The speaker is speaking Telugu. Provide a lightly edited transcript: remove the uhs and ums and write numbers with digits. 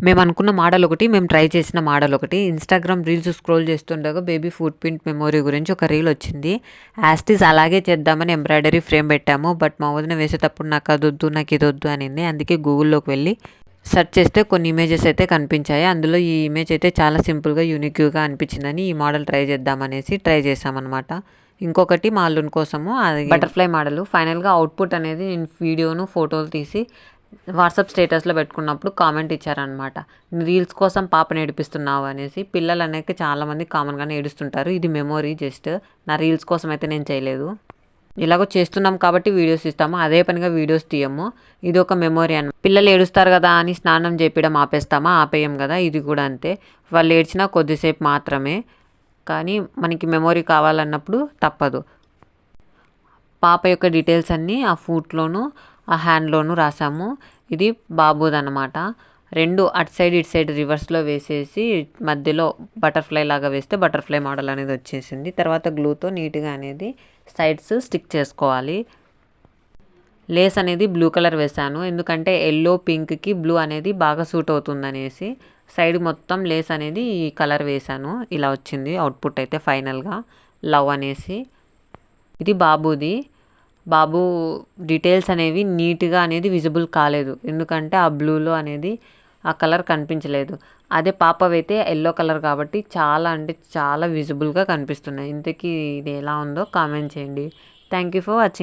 మేము అనుకున్న మోడల్ ఒకటి, మేము ట్రై చేసిన మోడల్ ఒకటి. ఇన్‌స్టాగ్రామ్ రీల్స్ స్క్రోల్ చేస్తుండగా బేబీ ఫుట్ ప్రింట్ మెమొరీ గురించి ఒక రీల్ వచ్చింది. యాజ్ ఇట్ ఈజ్ అలాగే చేద్దామని ఎంబ్రాయిడరీ ఫ్రేమ్ పెట్టాము. బట్ మా వదిన వేసేటప్పుడు నాకు అదొద్దు, నాకు ఇదొద్దు అనింది. అందుకే గూగుల్‌లోకి వెళ్ళి సెర్చ్ చేస్తే కొన్ని ఇమేజెస్ అయితే కనిపించాయి. అందులో ఈ ఇమేజ్ అయితే చాలా సింపుల్‌గా, యూనిక్‌గా అనిపించిందని ఈ మోడల్ ట్రై చేద్దామనేసి ట్రై చేశామన్నమాట. ఇంకొకటి మా అల్లుని కోసము అది బటర్‌ఫ్లై మోడల్. ఫైనల్‌గా అవుట్‌పుట్ అనేది నేను వీడియోను, ఫోటోలు తీసి వాట్సాప్ స్టేటస్లో పెట్టుకున్నప్పుడు కామెంట్ ఇచ్చారనమాట. రీల్స్ కోసం పాపను ఏడిపిస్తున్నావు అనేసి. పిల్లలు అనేక చాలామంది కామన్గానే ఏడుస్తుంటారు. ఇది మెమొరీ జస్ట్, నా రీల్స్ కోసం అయితే నేను చేయలేదు. ఇలాగో చేస్తున్నాం కాబట్టి వీడియోస్ ఇస్తాము, అదే పనిగా వీడియోస్ తీయము. ఇది ఒక మెమొరీ అని. పిల్లలు ఏడుస్తారు కదా అని స్నానం చేపించడం ఆపేస్తామా? ఆపేయం కదా. ఇది కూడా అంతే, వాళ్ళు ఏడ్చినా కొద్దిసేపు మాత్రమే, కానీ మనకి మెమొరీ కావాలన్నప్పుడు తప్పదు. పాప యొక్క డీటెయిల్స్ అన్నీ ఆ ఫూట్లోను, ఆ హ్యాండ్లోను రాసాము. ఇది బాబుదన్నమాట. రెండు అటు సైడ్ ఇటు సైడ్ రివర్స్లో వేసేసి మధ్యలో బటర్ఫ్లై లాగా వేస్తే బటర్ఫ్లై మోడల్ అనేది వచ్చేసింది. తర్వాత గ్లూతో నీట్గా అనేది సైడ్స్ స్టిక్ చేసుకోవాలి. లేస్ అనేది బ్లూ కలర్ వేసాను, ఎందుకంటే ఎల్లో పింక్కి బ్లూ అనేది బాగా సూట్ అవుతుందనేసి. సైడ్ మొత్తం లేస్ అనేది ఈ కలర్ వేసాను. ఇలా వచ్చింది అవుట్పుట్ అయితే ఫైనల్గా, లవ్ అనేసి. ఇది బాబుది. బాబు డీటెయిల్స్ అనేవి నీట్గా అనేది విజిబుల్ కాలేదు, ఎందుకంటే ఆ బ్లూలో అనేది ఆ కలర్ కనిపించలేదు. అదే పాపవైతే ఎల్లో కలర్ కాబట్టి చాలా అంటే చాలా విజిబుల్గా కనిపిస్తున్నాయి. ఇంతకీ ఇది ఎలా ఉందో కామెంట్ చేయండి. Thank you for watching.